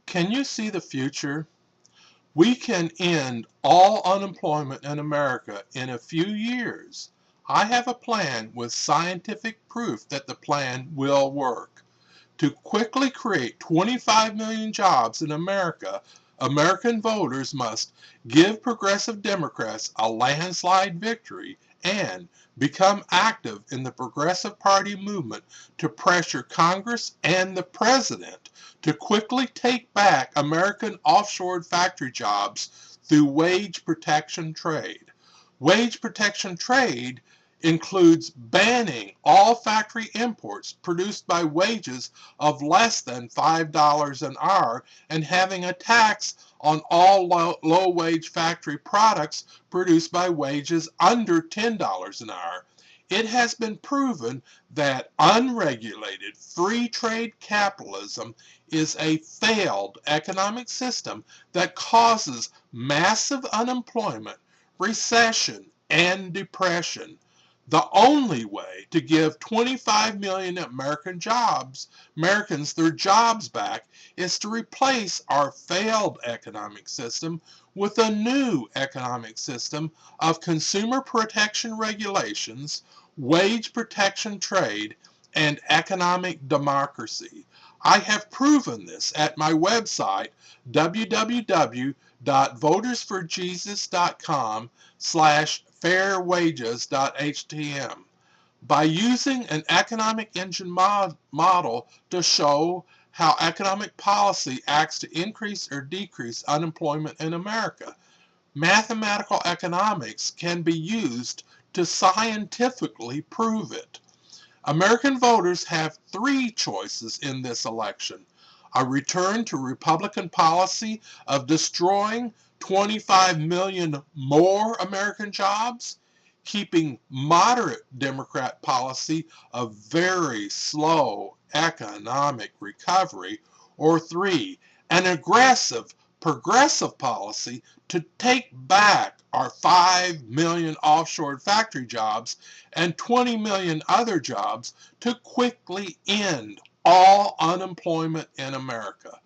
Can you see the future? We can end all unemployment in America in a few years. I have a plan with scientific proof that the plan will work. To quickly create 25 million jobs in America, American voters must give progressive Democrats a landslide victory and become active in the Progressive Party movement to pressure Congress and the President to quickly take back American offshore factory jobs through wage protection trade. Wage protection trade includes banning all factory imports produced by wages of less than $5 an hour and having a tax on all low-wage factory products produced by wages under $10 an hour. It has been proven that unregulated free trade capitalism is a failed economic system that causes massive unemployment, recession, and depression. The only way to give 25 million Americans their jobs back is to replace our failed economic system with a new economic system of consumer protection regulations, wage protection trade, and economic democracy. I have proven this at my website, www.votersforjesus.com/fairwages.htm. By using an economic engine model to show how economic policy acts to increase or decrease unemployment in America. Mathematical economics can be used to scientifically prove it. American voters have three choices in this election: a return to Republican policy of destroying 25 million more American jobs, keeping moderate Democrat policy of very slow economic recovery, or three, an aggressive progressive policy to take back our 5 million offshore factory jobs and 20 million other jobs to quickly end all unemployment in America.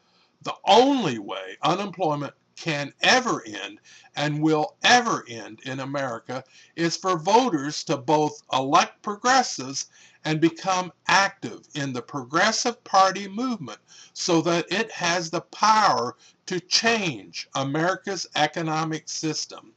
The only way unemployment can ever end and will ever end in America is for voters to both elect progressives and become active in the Progressive Party movement so that it has the power to change America's economic system.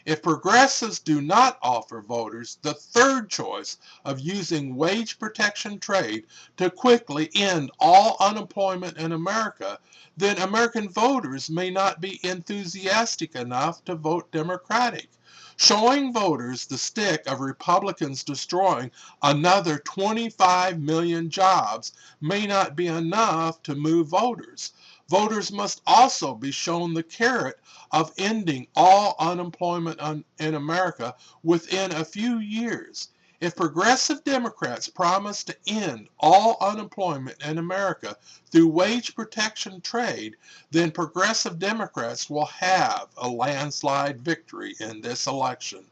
If progressives do not offer voters the third choice of using wage protection trade to quickly end all unemployment in America, then American voters may not be enthusiastic enough to vote Democratic. Showing voters the stick of Republicans destroying another 25 million jobs may not be enough to move voters. Voters must also be shown the carrot of ending all unemployment in America within a few years. If progressive Democrats promise to end all unemployment in America through wage protection trade, then progressive Democrats will have a landslide victory in this election.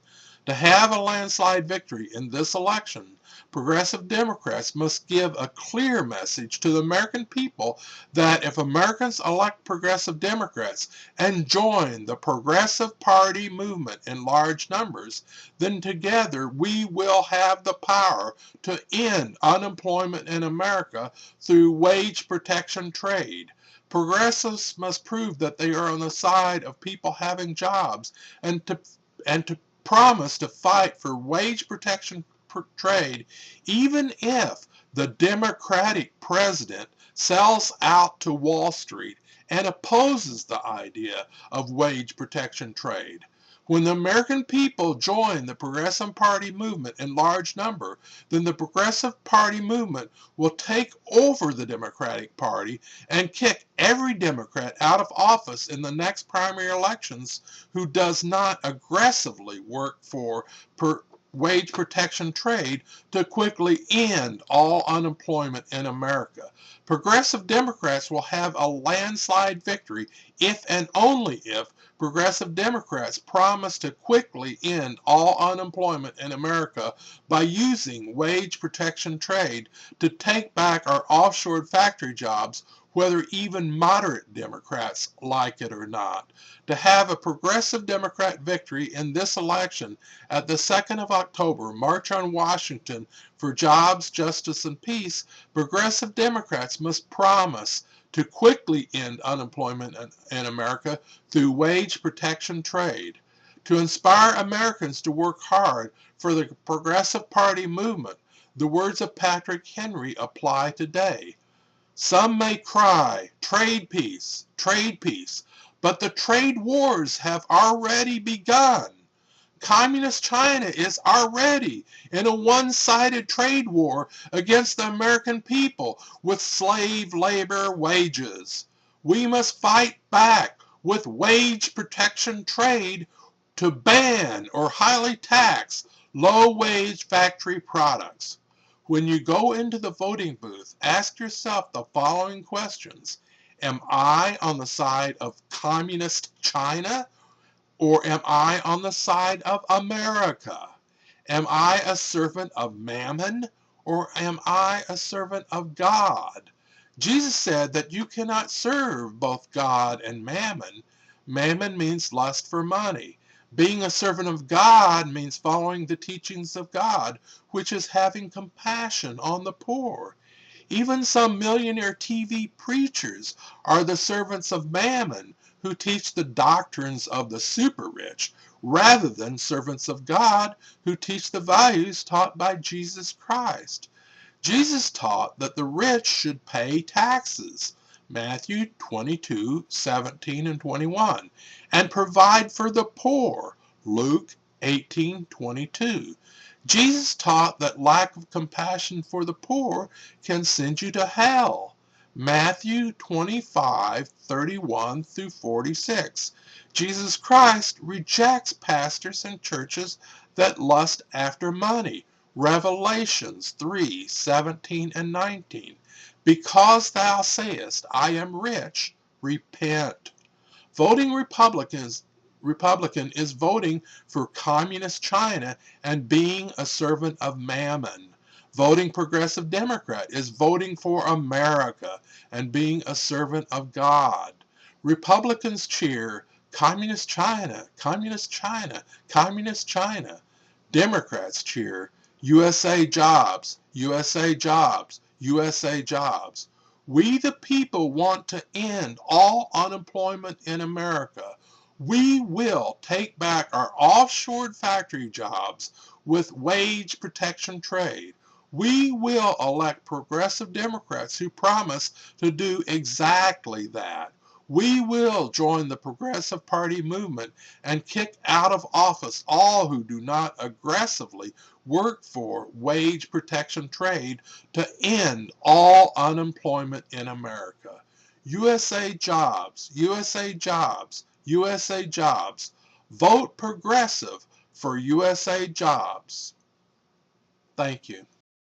To have a landslide victory in this election, progressive Democrats must give a clear message to the American people that if Americans elect progressive Democrats and join the Progressive Party movement in large numbers, then together we will have the power to end unemployment in America through wage protection trade. Progressives must prove that they are on the side of people having jobs and to promise to fight for wage protection trade even if the Democratic president sells out to Wall Street and opposes the idea of wage protection trade. When the American people join the Progressive Party movement in large number, then the Progressive Party movement will take over the Democratic Party and kick every Democrat out of office in the next primary elections who does not aggressively work for wage protection trade to quickly end all unemployment in America. Progressive Democrats will have a landslide victory if and only if progressive Democrats promise to quickly end all unemployment in America by using wage protection trade to take back our offshore factory jobs whether even moderate Democrats like it or not. To have a progressive Democrat victory in this election at the 2nd of October, March on Washington for jobs, justice, and peace, progressive Democrats must promise to quickly end unemployment in America through wage protection trade. To inspire Americans to work hard for the Progressive Party movement, the words of Patrick Henry apply today. Some may cry, trade peace, but the trade wars have already begun. Communist China is already in a one-sided trade war against the American people with slave labor wages. We must fight back with wage protection trade to ban or highly tax low-wage factory products. When you go into the voting booth, ask yourself the following questions. Am I on the side of Communist China? Or am I on the side of America? Am I a servant of Mammon, or am I a servant of God? Jesus said that you cannot serve both God and Mammon. Mammon means lust for money. Being a servant of God means following the teachings of God, which is having compassion on the poor. Even some millionaire TV preachers are the servants of Mammon, who teach the doctrines of the super rich, rather than servants of God who teach the values taught by Jesus Christ. Jesus taught that the rich should pay taxes, Matthew 22:17 and 21, and provide for the poor, Luke 18:22. Jesus taught that lack of compassion for the poor can send you to hell, Matthew 25:31 through 46. Jesus Christ rejects pastors and churches that lust after money, Revelations 3:17 and 19. Because thou sayest, I am rich, repent. Voting Republican is voting for Communist China and being a servant of Mammon. Voting Progressive Democrat is voting for America and being a servant of God. Republicans cheer, Communist China, Communist China, Communist China. Democrats cheer, USA jobs, USA jobs, USA jobs. We the people want to end all unemployment in America. We will take back our offshore factory jobs with wage protection trade. We will elect progressive Democrats who promise to do exactly that. We will join the Progressive Party movement and kick out of office all who do not aggressively work for wage protection trade to end all unemployment in America. USA jobs, USA jobs, USA jobs. Vote progressive for USA jobs. Thank you.